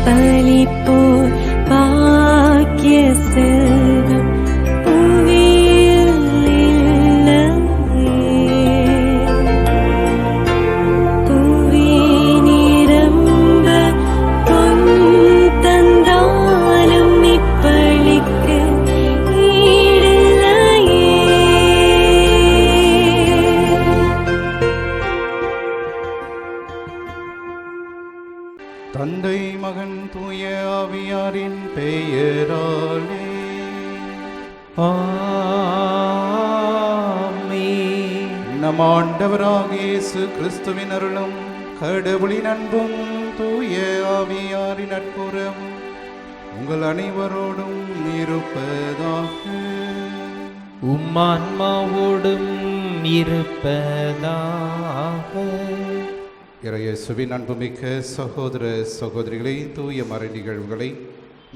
பலிப்போர் பாக்கிய செல்வம் புவியில் இல்லையே. புவி நிரம்ப பொன் தந்தாலும் இப்பளிக்கு ஈடில்லையே. தந்தை மகன் தூய ஆவியாரின் பெயராலே ஆமென். நம் ஆண்டவராகிய இயேசு கிறிஸ்துவின் அருளும் கடவுளின் அன்பும் தூய ஆவியாரின் நட்புறவும் உங்கள் அனைவரோடும் இருப்பதாக. உம்மான்மாவோடும் இருப்பதாக. இறையேசுவின் அன்புமிக்க சகோதர சகோதரிகளை, தூய மறை நிகழ்வுகளை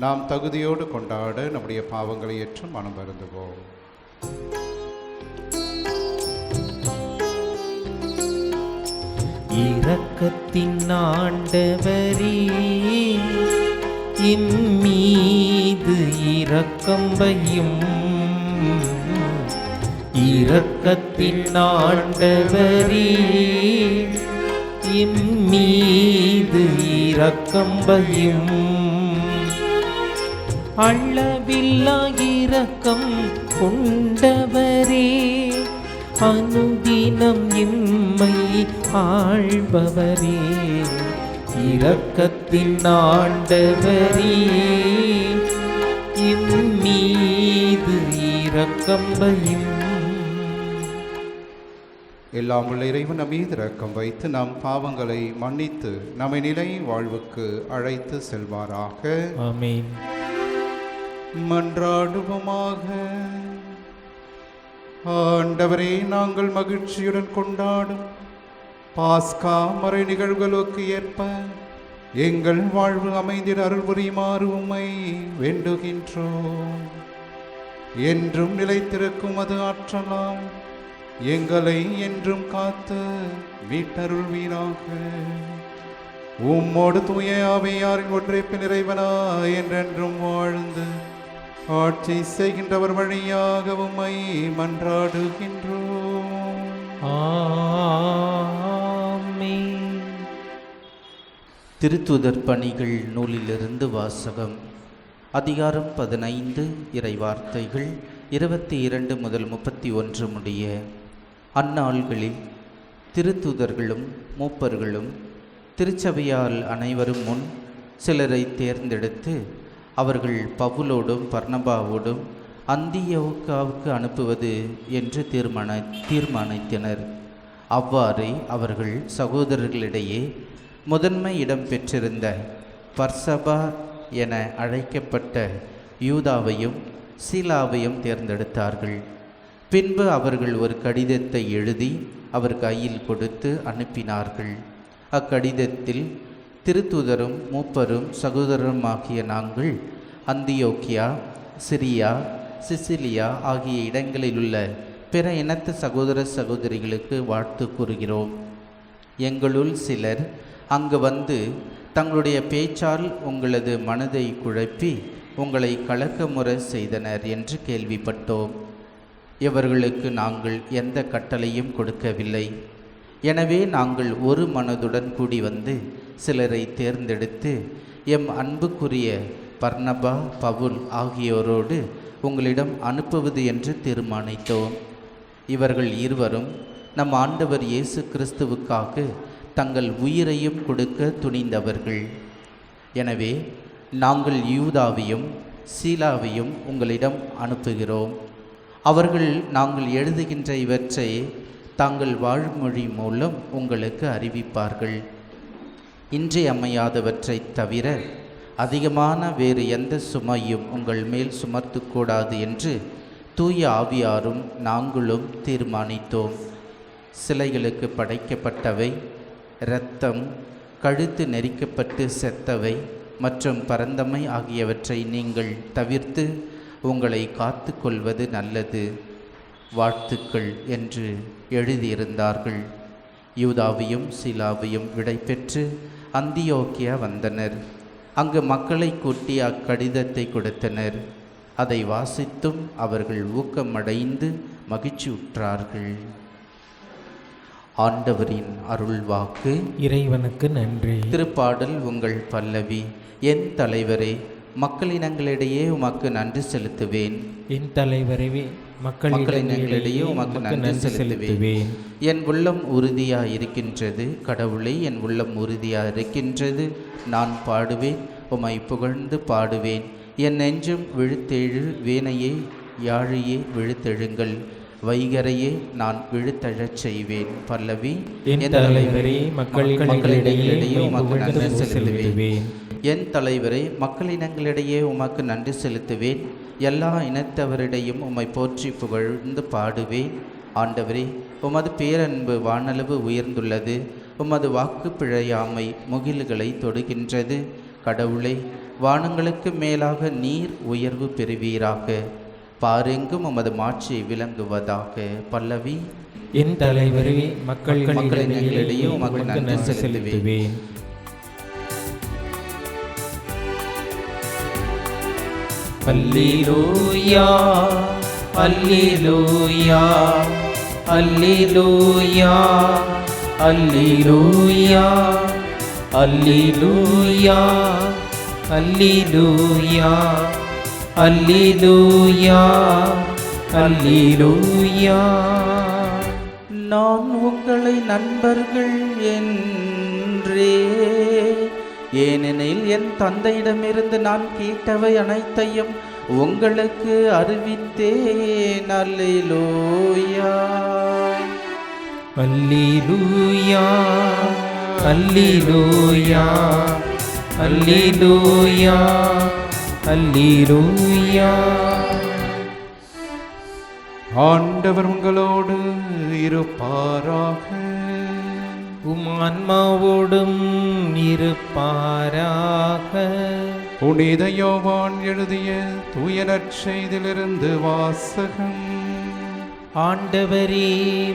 நாம் தகுதியோடு கொண்டாட நம்முடைய பாவங்களை ஏற்று மனம் வருந்துவோம். இரக்கத்தின் ஆண்டவரே, என் மீது இரக்கம் வையும். இரக்கத்தின் ஆண்டவரே, என் மீது இரக்கம் வையும். அளவில்லா இரக்கம் கொண்டவரே, அனுதினம் எம்மை ஆள்பவரே. இரக்கத்தின் ஆண்டவரே, என் மீது இரக்கம் வையும். எல்லாம் உள்ள இறைவன் நம் மீது இரக்கம் வைத்து நம் பாவங்களை மன்னித்து நம்மை நிலை வாழ்வுக்கு அழைத்து செல்வாராக. ஆமென். மன்றாடுவோமாக. ஆண்டவரே, நாங்கள் மகிழ்ச்சியுடன் கொண்டாடும் பாஸ்கா மறை நிகழ்வுகளுக்கு ஏற்ப எங்கள் வாழ்வு அமைந்திட அருள் புரியுமாறு உம்மை வேண்டுகின்றோம். என்றும் நிலைத்திருக்கும் அது ஆற்றலாம் எங்களை என்றும் காத்து மீட்டருள்வீராக. உம்மோடு தூய ஆவியாரின் ஒன்றைப்பின் இறைவனாய் என்றென்றும் வாழ்ந்து ஆட்சி செய்கின்றவர் வழியாக உம்மை மன்றாடுகின்றோம். ஆமென். திருத்துதர் பணிகள் நூலிலிருந்து வாசகம். அதிகாரம் 15, இறைவார்த்தைகள் 22 முதல் 31 முடிய. அந்நாள்களில் திருத்துதர்களும் மூப்பர்களும் திருச்சபையால் அனைவரும் முன் சிலரை தேர்ந்தெடுத்து அவர்கள் பவுலோடும் பர்னபாவோடும் அந்தியோக்காவுக்கு அனுப்புவது என்று தீர்மானித்தனர். அவ்வாறே அவர்கள் சகோதரர்களிடையே முதன்மை இடம் பெற்றிருந்த பர்சபா என அழைக்கப்பட்ட யூதாவையும் சீலாவையும் தேர்ந்தெடுத்தார்கள். பின்பு அவர்கள் ஒரு கடிதத்தை எழுதி அவர் கையில் கொடுத்து அனுப்பினார்கள். அக்கடிதத்தில் திருத்துதரும் மூப்பரும் சகோதரருமாகிய நாங்கள் அந்தியோக்கியா, சிரியா, சிசிலியா ஆகிய இடங்களிலுள்ள பிற இனத்து சகோதர சகோதரிகளுக்கு வாழ்த்து கூறுகிறோம். எங்களுள் சிலர் அங்கு வந்து தங்களுடைய பேச்சால் உங்களது மனதை குழப்பி உங்களை கலக்கமுற செய்தனர் என்று கேள்விப்பட்டோம். இவர்களுக்கு நாங்கள் எந்த கட்டளையும் கொடுக்கவில்லை. எனவே நாங்கள் ஒரு மனதுடன் கூடி வந்து சிலரை தேர்ந்தெடுத்து எம் அன்புக்குரிய பர்னபா, பவுல் ஆகியோரோடு உங்களிடம் அனுப்புவது என்று தீர்மானித்தோம். இவர்கள் இருவரும் நம் ஆண்டவர் இயேசு கிறிஸ்துவுக்காக தங்கள் உயிரையும் கொடுக்க துணிந்தவர்கள். எனவே நாங்கள் யூதாவையும் சீலாவையும் உங்களிடம் அனுப்புகிறோம். அவர்கள் நாங்கள் எழுதுகின்ற இவற்றை தாங்கள் வாழ்மொழி மூலம் உங்களுக்கு அறிவிப்பார்கள். இன்றியமையாதவற்றை தவிர அதிகமான வேறு எந்த சுமையும் உங்கள் மேல் சுமர்த்தக்கூடாது என்று தூய ஆவியாரும் நாங்களும் தீர்மானித்தோம். சிலைகளுக்கு படைக்கப்பட்டவை, இரத்தம், கழுத்து நெரிக்கப்பட்டு செத்தவை மற்றும் பரந்தமை ஆகியவற்றை நீங்கள் தவிர்த்து உங்களை காத்து கொள்வது நல்லது. வாழ்த்துக்கள் என்று எழுதியிருந்தார்கள். யூதாவையும் சீலாவையும் விடை பெற்று அந்தியோக்கியா வந்தனர். அங்கு மக்களை கூட்டி அக்கடிதத்தை கொடுத்தனர். அதை வாசித்தும் அவர்கள் ஊக்கமடைந்து மகிழ்ச்சியுற்றார்கள். ஆண்டவரின் அருள்வாக்கு. இறைவனுக்கு நன்றி. திருப்பாடல் உங்கள் பல்லவி. என் தலைவரே, மக்களினங்களிடையே உமக்கு நன்றி செலுத்துவேன். என் தலைவரே, மக்களினங்களிடையே உமக்கு நன்றி செலுத்துவேன். என் உள்ளம் உறுதியாக இருக்கின்றது, கடவுளே, என் உள்ளம் உறுதியாக இருக்கின்றது. நான் பாடுவேன், உம்மை புகழ்ந்து பாடுவேன். என் நெஞ்சம் விழுத்தெழு, வேனையே யாழையே விழுத்தெழுங்கள், வைகரையே நான் விழுத்தழச் செய்வேன். பல்லவி. என் தலைவரே, மக்களிடையே உமக்கு நன்றி செலுத்துவேன். என் தலைவரே, மக்களினங்களிடையே உமக்கு நன்றி செலுத்துவேன். எல்லா இனத்தவரிடையும் உம்மை போற்றி புகழ்ந்து பாடுவேன். ஆண்டவரே, உமது பேரன்பு வானளவு உயர்ந்துள்ளது. உமது வாக்கு பிழையாமை முகில்களை தொடுகின்றது. கடவுளே, வானங்களுக்கு மேலாக நீர் உயர்வு பெறுவீராக. பாரெங்கும் உமது மாட்சி விளங்குவதாக. பல்லவி. என் தலைவரே, மக்களிடையே உமக்கு நன்றி செலுத்துவேன். அல்லேலூயா, அல்லேலூயா, அல்லேலூயா, அல்லேலூயா, அல்லேலூயா, அல்லேலூயா, அல்லேலூயா, அல்லேலூயா. நான் உங்களை நண்பர்கள் என்றே, ஏனெனில் என் தந்தையிடமிருந்து நான் கேட்டவை அனைத்தையும் உங்களுக்கு அறிவித்தேன். அல்லேலூயா, அல்லேலூயா, அல்லேலூயா, அல்லேலூயா, அல்லேலூயா. ஆண்டவர் உங்களோடு இருப்பாராக. உம் ஆன்மாவோடும் இருப்பாராக. புனித யோவான் எழுதிய தூய நற்செய்தியிலிருந்து வாசகம். ஆண்டவரே,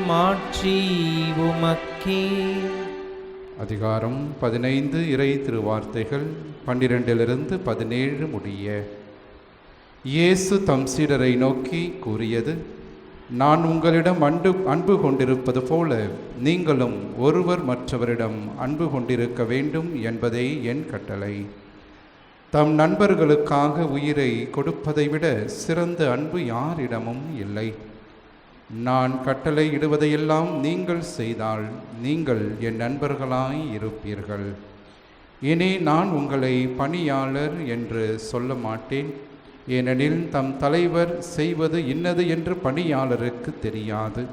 மாட்சி உமக்கே. அதிகாரம் 15. இறை திருவார்த்தைகள் 12-17 முடிய. இயேசு தம் சீடரை நோக்கி கூறியது: நான் உங்களிடம் அன்பு கொண்டிருப்பது போல நீங்களும் ஒருவர் மற்றவரிடம் அன்பு கொண்டிருக்க வேண்டும் என்பதே என் கட்டளை. தம் நண்பர்களுக்காக உயிரை கொடுப்பதை விட சிறந்த அன்பு யாரிடமும் இல்லை. நான் கட்டளை இடுவதையெல்லாம் நீங்கள் செய்தால் நீங்கள் என் நண்பர்களாய் இருப்பீர்கள். இனி நான் உங்களை பணியாளர் என்று சொல்ல மாட்டேன், ஏனெனில் தம் தலைவர் செய்வது இன்னது என்று பணியாளருக்கு தெரியாது.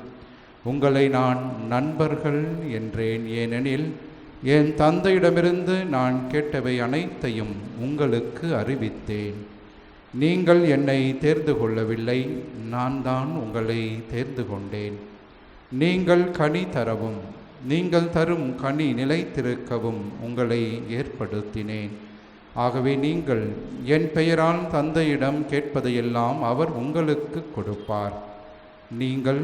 உங்களை நான் நண்பர்கள் என்றேன், ஏனெனில் என் தந்தையிடமிருந்து நான் கேட்டவை அனைத்தையும் உங்களுக்கு அறிவித்தேன். நீங்கள் என்னை தேர்ந்து கொள்ளவில்லை, நான் தான் உங்களை தேர்ந்து கொண்டேன். நீங்கள் கனி தரவும் நீங்கள் தரும் கனி நிலைத்திருக்கவும் உங்களை ஏற்படுத்தினேன். ஆகவே நீங்கள் என் பெயரால் தந்தையிடம் கேட்பதையெல்லாம் அவர் உங்களுக்கு கொடுப்பார். நீங்கள்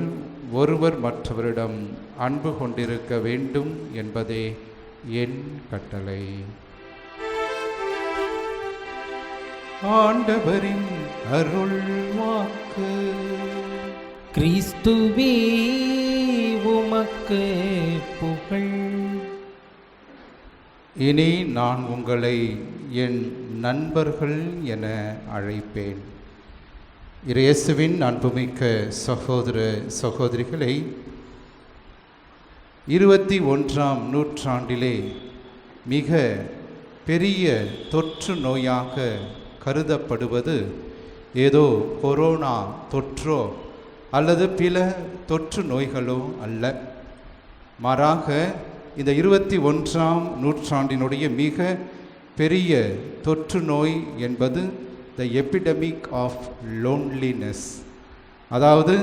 ஒருவர் மற்றவரிடம் அன்பு கொண்டிருக்க வேண்டும் என்பதே என் கட்டளை. ஆண்டவரின் அருள் வாக்கு. கிறிஸ்துவே, உமக்கு புகழ். இனி நான் உங்களை என் நண்பர்கள் என அழைப்பேன். இயேசுவின் அன்புமிக்க சகோதர சகோதரிகளை, 21ஆம் நூற்றாண்டிலே மிக பெரிய தொற்று நோயாக கருதப்படுவது ஏதோ கொரோனா தொற்றோ அல்லது பிற தொற்று நோய்களோ அல்ல. மாறாக இந்த 21ஆம் நூற்றாண்டினுடைய மிக பெரிய தொற்று நோய் என்பது த எபிடமிக் ஆஃப் லோன்லினஸ், அதாவது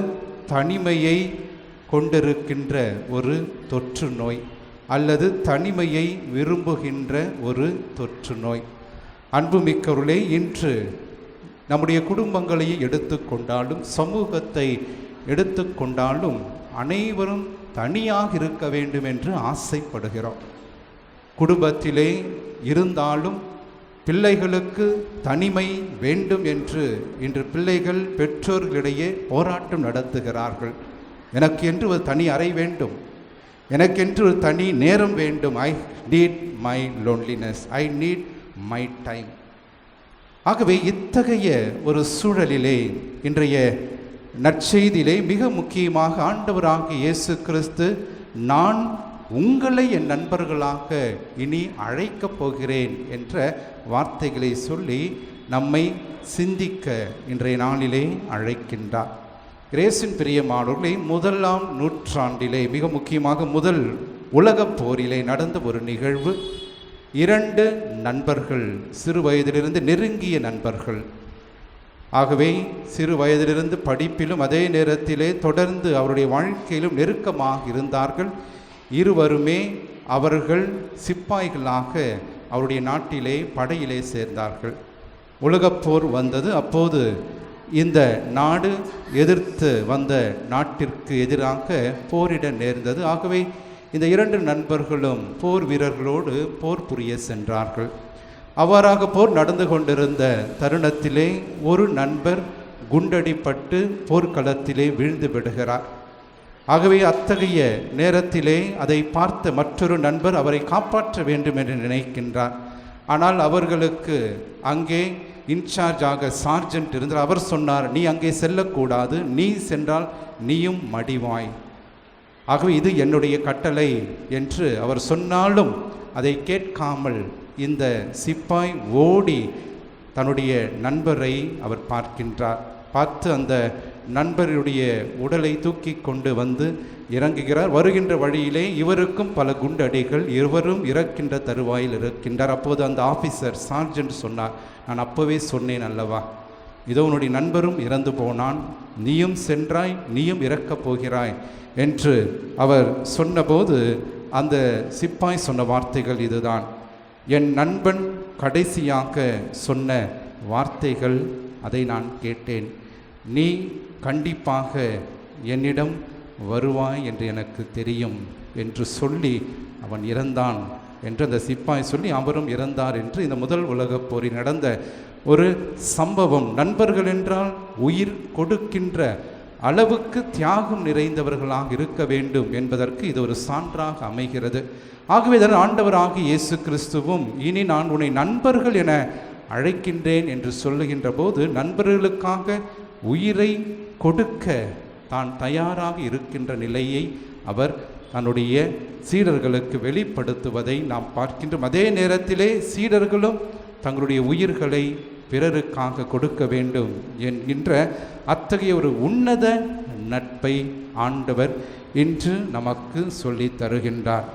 தனிமையை கொண்டிருக்கின்ற ஒரு தொற்று நோய் அல்லது தனிமையை விரும்புகின்ற ஒரு தொற்று நோய். அன்புமிக்கவர்களே, இன்று நம்முடைய குடும்பங்களை எடுத்துக்கொண்டாலும் சமூகத்தை எடுத்துக்கொண்டாலும் அனைவரும் தனியாக இருக்க வேண்டும் என்று ஆசைப்படுகிறோம். குடும்பத்திலே இருந்தாலும் பிள்ளைகளுக்கு தனிமை வேண்டும் என்று இன்று பிள்ளைகள் பெற்றோர்களிடையே போராட்டம் நடத்துகிறார்கள். எனக்கு என்று ஒரு தனி அறை வேண்டும், எனக்கென்று ஒரு தனி நேரம் வேண்டும். I need my loneliness, I need my time. ஆகவே இத்தகைய ஒரு சூழலிலே இன்றைய நற்செய்தியிலே மிக முக்கியமாக ஆண்டவராகிய இயேசு கிறிஸ்து, நான் உங்களை என் நண்பர்களாக இனி அழைக்கப் போகிறேன் என்ற வார்த்தைகளை சொல்லி நம்மை சிந்திக்க இன்றைய நாளிலே அழைக்கின்றார். கிரேசின் பிரியமானவர்களே, 1ஆம் நூற்றாண்டிலே மிக முக்கியமாக முதல் உலகப் போரிலே நடந்த ஒரு நிகழ்வு. 2 நண்பர்கள், சிறு வயதிலிருந்து நெருங்கிய நண்பர்கள். ஆகவே சிறு வயதிலிருந்து படிப்பிலும் அதே நேரத்திலே தொடர்ந்து அவருடைய வாழ்க்கையிலும் நெருக்கமாக இருந்தார்கள். இருவருமே அவர்கள் சிப்பாய்களாக அவருடைய நாட்டிலே படையிலே சேர்ந்தார்கள். உலகப்போர் வந்தது. அப்போது இந்த நாடு எதிர்த்து வந்த நாட்டிற்கு எதிராக போரிட நேர்ந்தது. ஆகவே இந்த 2 நண்பர்களும் போர் வீரர்களோடு போர் புரிய சென்றார்கள். அவ்வாறாக போர் நடந்து கொண்டிருந்த தருணத்திலே ஒரு நண்பர் குண்டடிப்பட்டு போர்க்களத்திலே வீழ்ந்து விடுகிறார். ஆகவே அத்தகைய நேரத்திலே அதை பார்த்த மற்றொரு நண்பர் அவரை காப்பாற்ற வேண்டும் என்று நினைக்கின்றார். ஆனால் அவர்களுக்கு அங்கே இன்சார்ஜாக சார்ஜென்ட் இருந்தார். அவர் சொன்னார், நீ அங்கே செல்லக்கூடாது, நீ சென்றால் நீயும் மடிவாய். ஆகவே இது என்னுடைய கட்டளை என்று அவர் சொன்னாலும் அதை கேட்காமல் இந்த சிப்பாய் ஓடி தன்னுடைய நண்பரை அவர் பார்க்கின்றார். பார்த்து அந்த நண்பருடைய உடலை தூக்கி கொண்டு வந்து இறங்குகிறார். வருகின்ற வழியிலே இவருக்கும் பல குண்டடிகள், இருவரும் இறக்கின்ற தருவாயில் இருக்கின்றார். அப்போது அந்த ஆஃபீஸர் சார்ஜென்ட் சொன்னார், நான் அப்போவே சொன்னேன் அல்லவா, இதோ உன்னுடைய நண்பரும் இறந்து போனான், நீயும் சென்றாய், நீயும் இறக்கப் போகிறாய் என்று அவர் சொன்னபோது அந்த சிப்பாய் சொன்ன வார்த்தைகள் இதுதான். என் நண்பன் கடைசியாக சொன்ன வார்த்தைகள், அதை நான் கேட்டேன். நீ கண்டிப்பாக என்னிடம் வருவாய் என்று எனக்கு தெரியும் என்று சொல்லி அவன் இறந்தான் என்று அந்த சிப்பாய் சொல்லி அவரும் இறந்தார் என்று இந்த முதல் உலகப் போரில் நடந்த ஒரு சம்பவம். நண்பர்கள் என்றால் உயிர் கொடுக்கின்ற அளவுக்கு தியாகம் நிறைந்தவர்களாக இருக்க வேண்டும் என்பதற்கு இது ஒரு சான்றாக அமைகிறது. ஆகவே தான் ஆண்டவராகிய இயேசு கிறிஸ்துவும், இனி நான் உன்னை நண்பர்கள் என அழைக்கின்றேன் என்று சொல்லுகின்ற போது, நண்பர்களுக்காக உயிரை கொடுக்க தான் தயாராக இருக்கின்ற நிலையை அவர் தன்னுடைய சீடர்களுக்கு வெளிப்படுத்துவதை நாம் பார்க்கின்றோம். அதே நேரத்திலே சீடர்களும் தங்களுடைய உயிர்களை பிறருக்காக கொடுக்க வேண்டும் என்கின்ற அத்தகைய ஒரு உன்னத நட்பை ஆண்டவர் இன்று நமக்கு சொல்லி தருகின்றார்.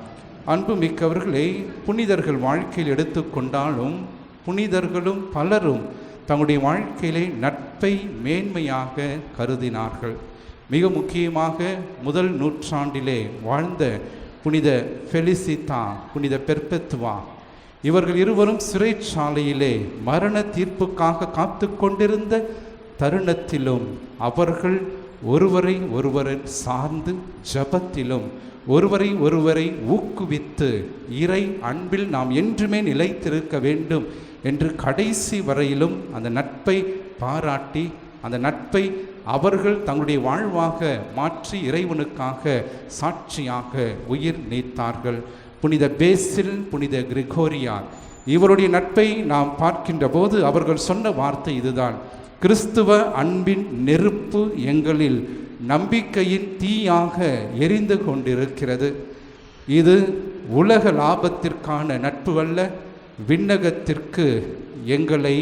அன்பு மிக்கவர்களை, புனிதர்கள் வாழ்க்கையில் எடுத்துக்கொண்டாலும் புனிதர்களும் பலரும் தங்களுடைய வாழ்க்கையிலே நட்பை மேன்மையாக கருதினார்கள். மிக முக்கியமாக முதல் நூற்றாண்டிலே வாழ்ந்த புனித ஃபெலிசித்தா, புனித பெர்பெத்துவா, இவர்கள் இருவரும் சிறைச்சாலையிலே மரண தீர்ப்புக்காக காத்து கொண்டிருந்த தருணத்திலும் அவர்கள் ஒருவரை ஒருவரை சார்ந்து ஜபத்திலும் ஒருவரை ஒருவரை ஊக்குவித்து இறை அன்பில் நாம் என்றுமே நிலைத்திருக்க வேண்டும் என்று கடைசி வரையிலும் அந்த நட்பை பாராட்டி அந்த நட்பை அவர்கள் தங்களுடைய வாழ்வாக மாற்றி இறைவனுக்காக சாட்சியாக உயிர் நீத்தார்கள். புனித பேசில், புனித கிரிகோரியார், இவருடைய நட்பை நாம் பார்க்கின்ற போது அவர்கள் சொன்ன வார்த்தை இதுதான்: கிறிஸ்துவ அன்பின் நெருப்பு எங்களில் நம்பிக்கையின் தீயாக எரிந்து கொண்டிருக்கிறது. இது உலக லாபத்திற்கான நட்பு அல்ல, விண்ணகத்திற்கு எங்களை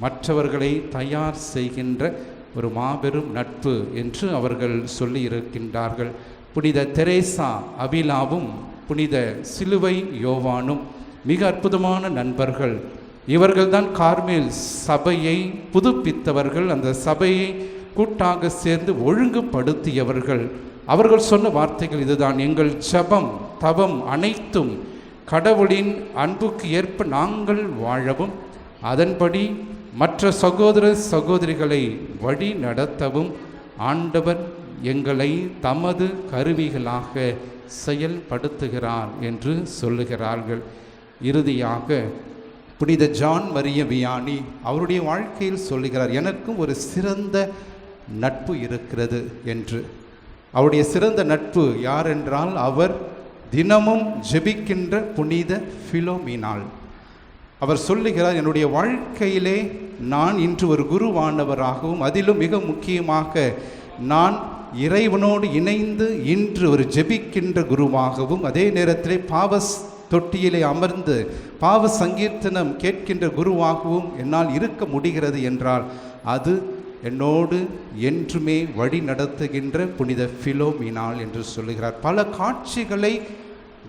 மற்றவர்களை தயார் செய்கின்ற ஒரு மாபெரும் நட்பு என்று அவர்கள் சொல்லி இருக்கின்றார்கள். புனித தெரேசா அபிலாவும் புனித சிலுவை யோவானும் மிக அற்புதமான நண்பர்கள். இவர்கள்தான் கார்மேல் சபையை புதுப்பித்தவர்கள், அந்த சபையை கூட்டாக சேர்ந்து ஒழுங்குபடுத்தியவர்கள். அவர்கள் சொன்ன வார்த்தைகள் இதுதான்: எங்கள் ஜபம் தவம் அனைத்தும் கடவுளின் அன்புக்கு ஏற்ப நாங்கள் வாழவும் அதன்படி மற்ற சகோதர சகோதரிகளை வழி நடத்தவும் ஆண்டவர் எங்களை தமது கருவிகளாக செயல்படுத்துகிறார் என்று சொல்லுகிறார்கள். இறுதியாக புனித ஜான் மரிய வியானி அவருடைய வாழ்க்கையில் சொல்லுகிறார், எனக்கும் ஒரு சிறந்த நட்பு இருக்கிறது என்று. அவருடைய சிறந்த நட்பு யார் என்றால், அவர் தினமும் ஜெபிக்கின்ற புனித பிலோமினாள். அவர் சொல்லுகிறார், என்னுடைய வாழ்க்கையிலே நான் இன்று ஒரு குருவானவராகவும், அதிலும் மிக முக்கியமாக நான் இறைவனோடு இணைந்து இன்று ஒரு ஜெபிக்கின்ற குருவாகவும், அதே நேரத்திலே பாவ தொட்டியிலே அமர்ந்து பாவ சங்கீர்த்தனம் கேட்கின்ற குருவாகவும் என்னால் இருக்க முடிகிறது என்றால், அது என்னோடு என்றுமே வழி நடத்துகின்ற புனித பிலோமினாள் என்று சொல்லுகிறார். பல காட்சிகளை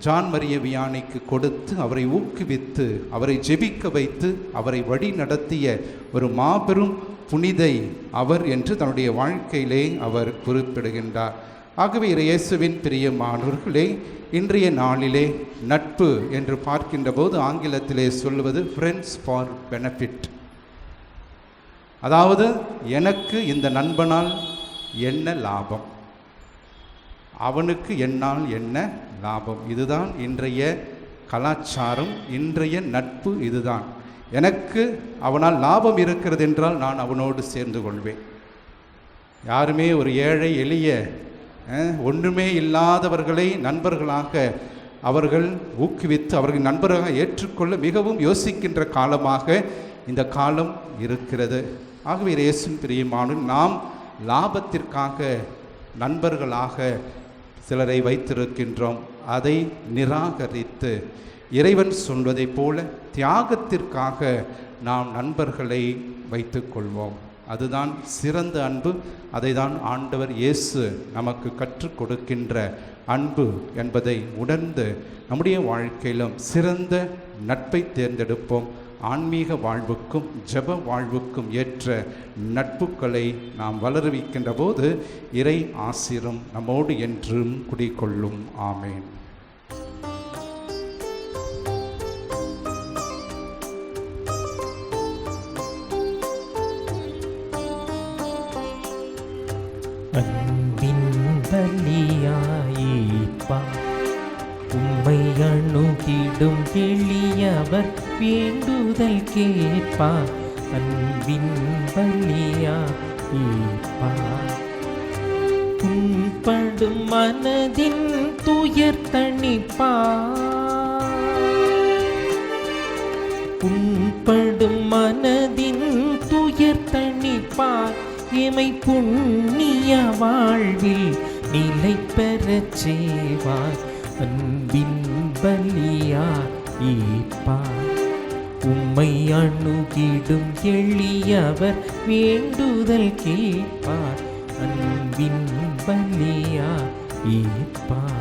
ஜான் மரிய வியானிக்கு கொடுத்து அவரை ஊக்குவித்து அவரை ஜெபிக்க வைத்து அவரை வழி நடத்திய ஒரு மாபெரும் புனிதை அவர் என்று தன்னுடைய வாழ்க்கையிலே அவர் குறிப்பிடுகின்றார். ஆகவே இயேசுவின் பிரியமானவர்களே, இன்றைய நாளிலே நட்பு என்று பார்க்கின்ற போது ஆங்கிலத்திலே சொல்வது ஃப்ரெண்ட்ஸ் ஃபார் பெனிஃபிட். அதாவது எனக்கு இந்த நண்பனால் என்ன லாபம், அவனுக்கு என்னால் என்ன லாபம். இதுதான் இன்றைய கலாச்சாரம், இன்றைய நட்பு இதுதான். எனக்கு அவனால் லாபம் இருக்கிறது என்றால் நான் அவனோடு சேர்ந்து கொள்வேன். யாருமே ஒரு ஏழை எளிய ஒன்றுமே இல்லாதவர்களை நண்பர்களாக அவர்கள் ஊக்குவித்து அவர்கள் நண்பர்களாக ஏற்றுக்கொள்ள மிகவும் யோசிக்கின்ற காலமாக இந்த காலம் இருக்கிறது. ஆகவே இயேசுவின் பிரியமானவர்களே, நாம் லாபத்திற்காக நண்பர்களாக சிலரை வைத்திருக்கின்றோம். அதை நிராகரித்து இறைவன் சொல்வதைப் போல தியாகத்திற்காக நாம் நண்பர்களை வைத்து கொள்வோம். அதுதான் சிறந்த அன்பு. அதை தான் ஆண்டவர் இயேசு நமக்கு கற்றுக் கொடுக்கின்ற அன்பு என்பதை உணர்ந்து நம்முடைய வாழ்க்கையிலும் சிறந்த நட்பை தேர்ந்தெடுப்போம். ஆன்மீக வாழ்வுக்கும் ஜெப வாழ்வுக்கும் ஏற்ற நட்புகளை நாம் வளர்விக்கின்ற போது இறை ஆசீர்வாதம் நம்மோடு என்றும் குடிகொள்ளும். ஆமேன். அன்பின் பலியாயிப்பா உம்மை அணுகிடும் எளியவர் வேண்டுதல் கேட்பார். அன்பின் பலியாயிப்பா புண்படும் மனதின் துயர் தணிப்பார். புண்படும் மனதின் துயர் தணிப்பார். எமை புண்ணிய வாழ்வில் நிலை பெறச் செய்வார். அன்பின் பலியார் ஈப்பார் உம்மை அணுகிடும் எளியவர் வேண்டுதல் கேட்பார். அன்பின் பலியார் ஈப்பார்.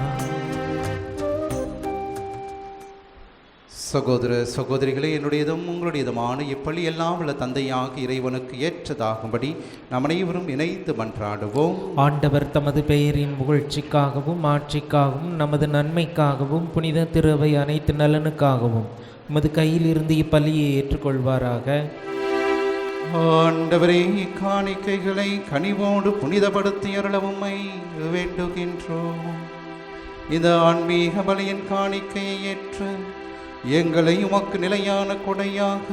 சகோதர சகோதரிகளே, என்னுடையதும் உங்களுடையதுமான இப்பள்ளி எல்லாம் உள்ள தந்தையாக இறைவனுக்கு ஏற்றதாகும்படி நாம் அனைவரும் இணைந்து மன்றாடுவோம். ஆண்டவர் தமது பெயரின் புகழ்ச்சிக்காகவும் ஆட்சிக்காகவும் நமது நன்மைக்காகவும் புனித திருவை அனைத்து நலனுக்காகவும் உமது கையில் இருந்து இப்பள்ளியை ஏற்றுக்கொள்வாராக. ஆண்டவரே, காணிக்கைகளை கனிவோடு புனிதப்படுத்தி அருளவும்மை வேண்டுகின்றோம். இந்த ஆன்மீக பலியின் காணிக்கையை ஏற்று எங்களை உமக்கு நிலையான கொடையாக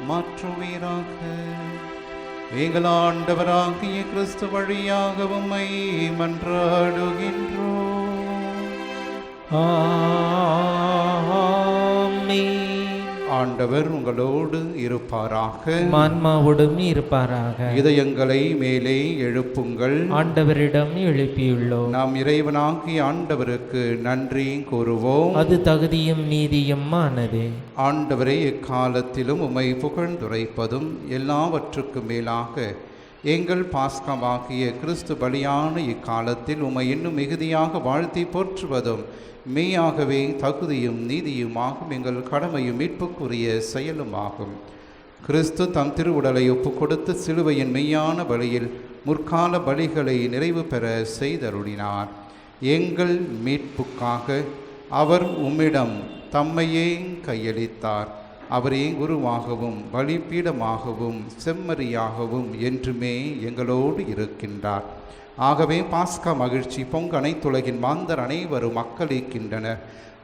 மாற்றுவீராக. எங்கள் ஆண்டவராகிய கிறிஸ்து வழியாக உம்மை மன்றாடுகின்றோம். ஆமென். ஆண்டவர் உங்களோடு இருப்பாராக. ஆன்மாவோடும் இருப்பாராக. இதயங்களை மேலே எழுப்புங்கள். ஆண்டவரிடம் எழுப்பியுள்ளோம். நாம் இறைவனாகிய ஆண்டவருக்கு நன்றி கூறுவோம். அது தகுதியும் நீதியும் ஆனதே. ஆண்டவரை எக்காலத்திலும் உம்மை புகழ்ந்துரைப்பதும் எல்லாவற்றுக்கும் மேலாக எங்கள் பாஸ்காவாகிய கிறிஸ்து பலியான இக்காலத்தில் உம்மை இன்னும் மிகுதியாக வாழ்த்தி போற்றுவதும் மெய்யாகவே தகுதியும் நீதியுமாகும், எங்கள் கடமையும் மீட்புக்குரிய செயலுமாகும். கிறிஸ்து தம் திருவுடலை ஒப்பு கொடுத்து சிலுவையின் மெய்யான பலியில் முற்கால பலிகளை நிறைவு பெற செய்தருளினார். எங்கள் மீட்புக்காக அவர் உம்மிடம் தம்மையே கையளித்தார். அவரே குருவாகவும் பலிபீடமாகவும் செம்மறியாகவும் என்றுமே எங்களோடு இருக்கின்றார். ஆகவே பாஸ்கா மகிழ்ச்சி பொங்க அனைத்துலகின் மாந்தர் அனைவரும் மக்களிக்கின்றனர்.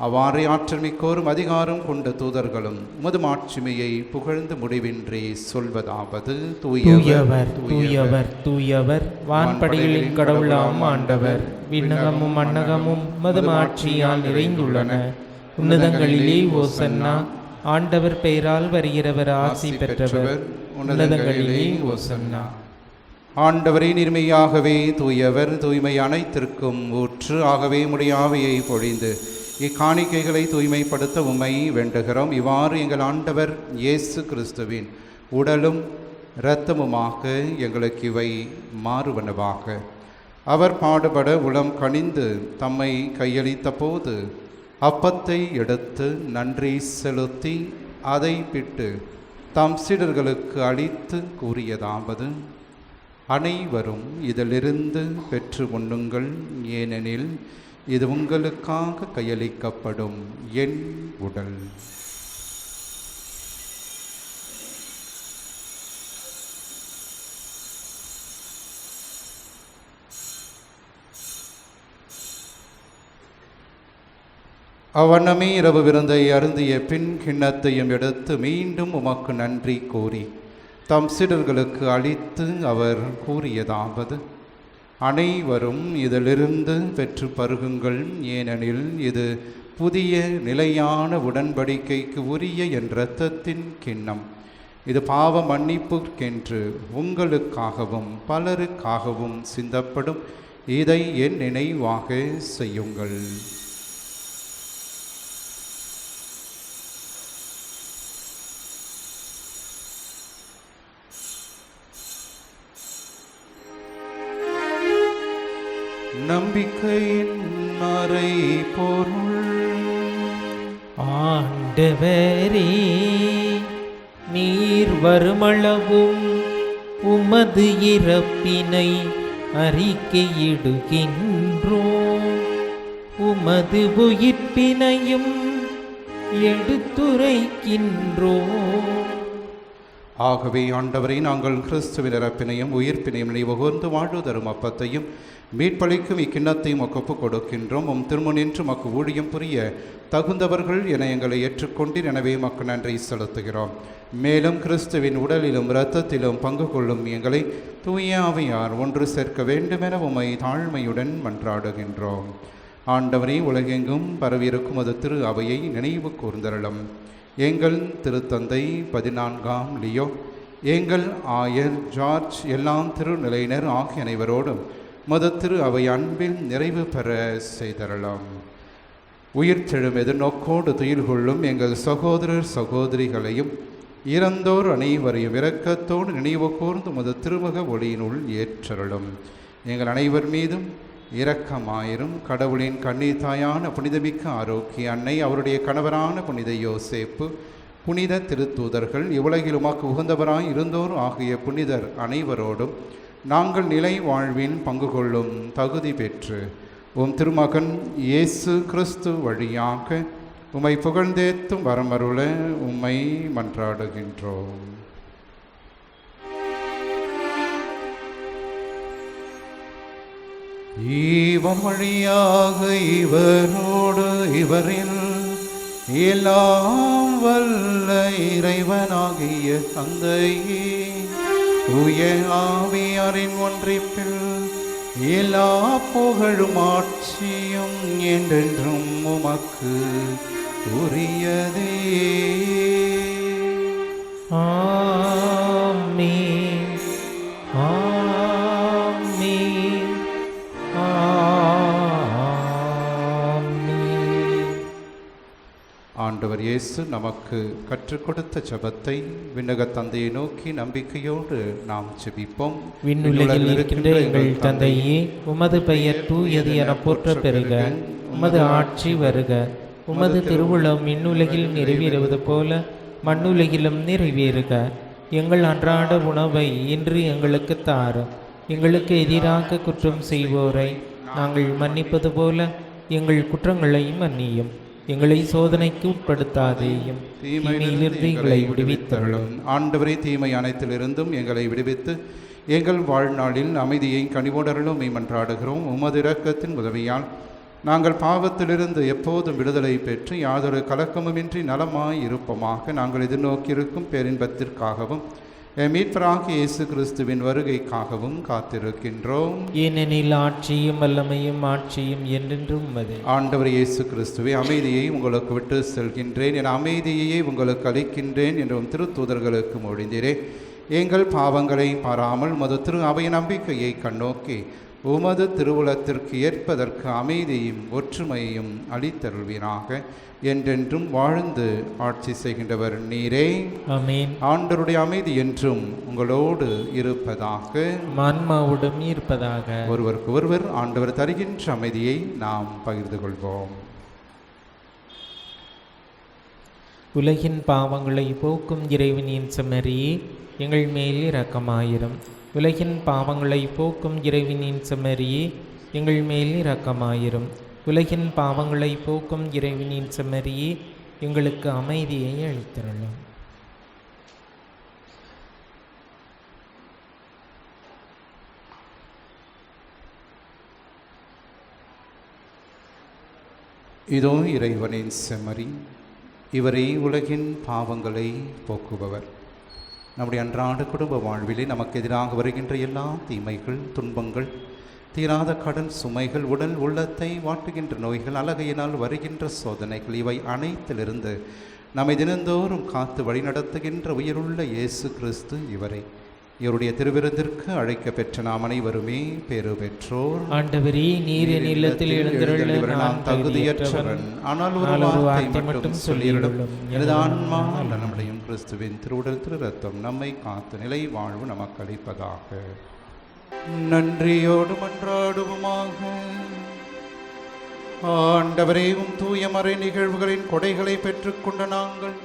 அவ்வாறே ஆற்றல் மிக்கோரும் அதிகாரம் கொண்ட தூதர்களும் உமது மாட்சிமையை புகழ்ந்து முடிவின்றி சொல்வதாவது: தூயவர் தூயவர் தூயவர் வான்படைகளின் கடவுளாம் ஆண்டவர். விண்ணகமும் மண்ணகமும் உமது ஆட்சியால் நிறைந்துள்ளன. உன்னதங்களிலே ஓசன்னா. ஆண்டவர் பெயரால் வருகிறவர் ஆசி பெற்றவர். உன்னதங்களிலே ஓசன்னா. ஆண்டவரே, நீர்மையாகவே தூயவர், தூய்மை அனைத்திற்கும் ஊற்று. ஆகவே உம்முடைய ஆவியை பொழிந்து இக்காணிக்கைகளை தூய்மைப்படுத்த உம்மை வேண்டுகிறோம். இவ்வாறு எங்கள் ஆண்டவர் இயேசு கிறிஸ்துவின் உடலும் இரத்தமுமாக எங்களுக்கு இவை மாறுவனவாக. அவர் பாடுபட உளம் கனிந்து தம்மை கையளித்த போது அப்பத்தை எடுத்து நன்றி செலுத்தி அதை பிட்டு தம் சீடர்களுக்கு அளித்து கூறியதாவது: அனைவரும் இதிலிருந்து பெற்று உண்ணுங்கள், ஏனெனில் இது உங்களுக்காக கையளிக்கப்படும் என் உடல். அவ்வண்ணமே இரவு விருந்தை அருந்திய பின் கிண்ணத்தையும் எடுத்து மீண்டும் உமக்கு நன்றி கூறி தம் சீடர்களுக்கு அளித்து அவர் கூறியதாவது: அனைவரும் இதிலிருந்து பெற்று பருகுங்கள், ஏனெனில் இது புதிய நிலையான உடன்படிக்கைக்கு உரிய என் இரத்தத்தின் கிண்ணம். இது பாவ மன்னிப்புக்கென்று உங்களுக்காகவும் பலருக்காகவும் சிந்தப்படும். இதை என் நினைவாக செய்யுங்கள். நம்பிக்கையின் மறைபொருள். ஆண்டவரே, நீர் வருமளவும் உமது இறப்பினை அறிக்கையிடுகின்றோம், உமது உயிர்ப்பினையும் எடுத்துரைக்கின்றோம். ஆகவே ஆண்டவரை, நாங்கள் கிறிஸ்துவின் இறப்பினையும் உயிர்ப்பினையும் நினைவுகூர்ந்து வாழ்வு தரும் அப்பத்தையும் மீட்பளிக்கும் இக்கிண்ணத்தையும் ஒப்புக் கொடுக்கின்றோம். திருமுனின்று மக்கு ஊழியம் புரிய தகுந்தவர்கள் என எங்களை ஏற்றுக்கொண்டீர். எனவே மக்கு நன்றி செலுத்துகிறோம். மேலும் கிறிஸ்துவின் உடலிலும் இரத்தத்திலும் பங்கு கொள்ளும் எங்களை தூய ஆவியார் ஒன்று சேர்க்க வேண்டுமென உம்மை தாழ்மையுடன் மன்றாடுகின்றோம். ஆண்டவரே, உலகெங்கும் பரவியிருக்கும் அது திரு அவையை நினைவு கூர்ந்தருளும். எங்கள் திருத்தந்தை 14ஆம் லியோ, எங்கள் ஆயர் ஜார்ஜ், எல்லாம் திருநிலையினர் ஆகிய அனைவரோடும் மது திரு அவை அன்பில் நிறைவு பெற செய்தரலாம். உயிர்த்தெழும் எதிர்நோக்கோடு துயில் கொள்ளும் எங்கள் சகோதரர் சகோதரிகளையும் இறந்தோர் அனைவரையும் இரக்கத்தோடு நினைவு கூர்ந்து மது திருமுக ஒளியினுள் ஏற்றருளும். எங்கள் அனைவர் மீதும் இரக்கமாயிரும். கடவுளின் கண்ணீர் தாயான புனிதமிக்க ஆரோக்கிய அன்னை, அவருடைய கணவரான புனித யோசேப்பு, புனித திருத்தூதர்கள், இவ்வுலகில் உமக்கு உகந்தவராய் இருந்தோர் ஆகிய புனிதர் அனைவரோடும் நாங்கள் நிலை வாழ்வின் பங்கு கொள்ளும் தகுதி பெற்று திருமகன் இயேசு கிறிஸ்து வழியாக உம்மை புகழ்ந்தேத்தும் வரமருள உம்மை மன்றாடுகின்றோம். இவர் வழியாக இவரோடு இவரில் எல்லாம் வல்ல இறைவனாகிய தந்தையே, தூய ஆவியாரின் ஒன்றிப்பில் எல்லா புகழும் ஆட்சியும் என்றென்றும் உமக்கு உரியதே. ஆமென், ஆமென், ஆமென். ஆண்டவர் இயேசு நமக்கு கற்றுக் கொடுத்த ஜெபத்தை விண்ணக தந்தையை நோக்கி நம்பிக்கையோடு நாம் ஜெபிப்போம். விண்ணுலகில் இருக்கின்ற எங்கள் தந்தையே, உமது பெயர் தூயது என போற்ற பெறுக. உமது ஆட்சி வருக. உமது திருவுளம் விண்ணுலகில் நிறைவேறுவது போல மண்ணுலகிலும் நிறைவேறுக. எங்கள் அன்றாட உணவை இன்று எங்களுக்கு தாரும். எங்களுக்கு எதிராக குற்றம் செய்வோரை நாங்கள் மன்னிப்பது போல எங்கள் குற்றங்களையும் மன்னியும். எங்களை சோதனைக்கு உட்படுத்தாதேயும், தீமையிலிருந்து எங்களை விடுவித்தருளும். ஆண்டவரே, தீமை அனைத்திலிருந்தும் எங்களை விடுவித்து எங்கள் வாழ்நாளில் அமைதியை கனிவோடருளும் மன்றாடுகிறோம். உமது இரக்கத்தின் உதவியால் நாங்கள் பாவத்திலிருந்து எப்போதும் விடுதலை பெற்று யாதொரு கலக்கமுமின்றி நலமாய் இருப்போமாக. நாங்கள் எதிர்நோக்கியிருக்கும் பேரின்பத்திற்காகவும் மீட்பராகிய இயேசு கிறிஸ்துவின் வருகைக்காகவும் காத்திருக்கின்றோம். ஏனெனில் ஆட்சியும் வல்லமையும் ஆட்சியும் என்றென்றும் உமதே. ஆண்டவர் இயேசு கிறிஸ்துவே, அமைதியை உங்களுக்கு விட்டு செல்கின்றேன், என் அமைதியையே உங்களுக்கு அளிக்கின்றேன் என்றும் திருத்தூதர்களுக்கு மொழிந்தீரே. எங்கள் பாவங்களை பாராமல் உமது திரு அவை நம்பிக்கையை கண்ணோக்கி உமது திருவுளத்திற்கு ஏற்பதற்கு அமைதியும் ஒற்றுமையும் அளித்தருள்வீராக. என்றென்றும் வாழ்ந்து ஆட்சி செய்கின்றவர் நீரே. ஆமென். ஆண்டவருடைய அமைதி என்றும் உங்களோடு இருப்பதாக, ஆன்மாவுடன் இருப்பதாக. ஒருவருக்கு ஒருவர் ஆண்டவர் தருகின்ற அமைதியை நாம் பகிர்ந்து கொள்வோம். உலகின் பாவங்களை போக்கும் இறைவனின் செம்மறியே, எங்கள் மேல் இரக்கமாயிரும். உலகின் பாவங்களை போக்கும் இறைவனின் செம்மறியே, எங்கள் மேல் இரக்கமாயிரும். உலகின் பாவங்களை போக்கும் இறைவனின் செம்மறியே, எங்களுக்கு அமைதியை அளித்தருளும். இதோ இறைவனின் செம்மறி, இவரே உலகின் பாவங்களை போக்குபவர். நம்முடைய அன்றாட குடும்ப வாழ்விலே நமக்கு எதிராக வருகின்ற எல்லா தீமைகள், துன்பங்கள், தீராத கடன் சுமைகள், உடல் உள்ளத்தை வாட்டுகின்ற நோய்கள், அழகையினால் வருகின்ற சோதனைகள், இவை அனைத்திலிருந்து நம்மை தினந்தோறும் காத்து வழிநடத்துகின்ற உயிருள்ள இயேசு கிறிஸ்து இவருடைய திருவிருந்திற்கு அழைக்க பெற்ற நாம் அனைவருமே பேறு பெற்றோர். ஆண்டவரே, நீர் என் இல்லத்தில் எழுந்தருள நான் தகுதியற்றவன். ஆனால் ஒரு வார்த்தை மட்டும் சொல்லிவிடும், எனது ஆன்மா நலமடையும். கிறிஸ்துவின் திருவுடல் திரு ரத்தம் நம்மை காத்து நிலை வாழ்வு நமக்கு அளிப்பதாக. நன்றியோடு மன்றாடுவோமாக. ஆண்டவரே, உம் தூய மறை நிகழ்வுகளின் கொடைகளை பெற்றுக்கொண்ட நாங்கள்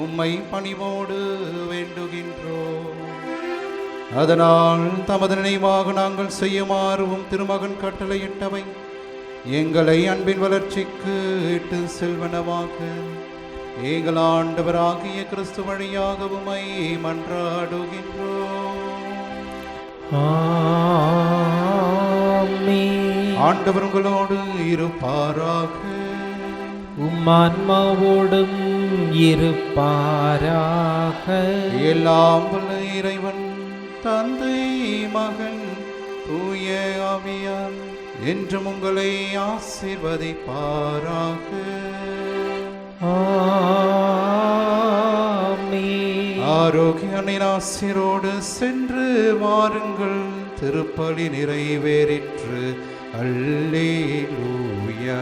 உம்மை பணிவோடு வேண்டுகின்றோம். அதனால் தமது நினைவாக நாங்கள் செய்யுமாறும் திருமகன் கட்டளையிட்டவை எங்களை அன்பின் வளர்ச்சிக்கு இட்டு செல்வனவாக எங்கள் ஆண்டவராகிய கிறிஸ்து வழியாக உம்மை மன்றாடுகின்றோம். ஆமென். ஆண்டவர் உங்களோடு இருப்பாராக. உம்மான்மாவோடும் இருப்பாராக. எல்லாம் வல்ல இறைவன் தந்தை, மகன், தூய ஆவியார் என்றும் உங்களை ஆசீர்வதிப்பாராக. ஆமென். ஆரோக்கிய ஆசீரோடு சென்று வாருங்கள். திருப்பலி நிறைவேறிற்று. அல்லேலூயா,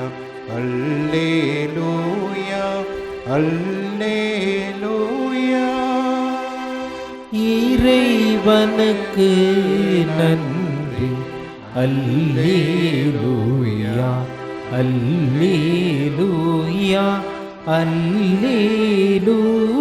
அல்லேலூயா, அல்லேலூயா. இறைவனுக்கு நன்றி. அல்லேலூயா, அல்லேலூயா, அல்லேலூயா.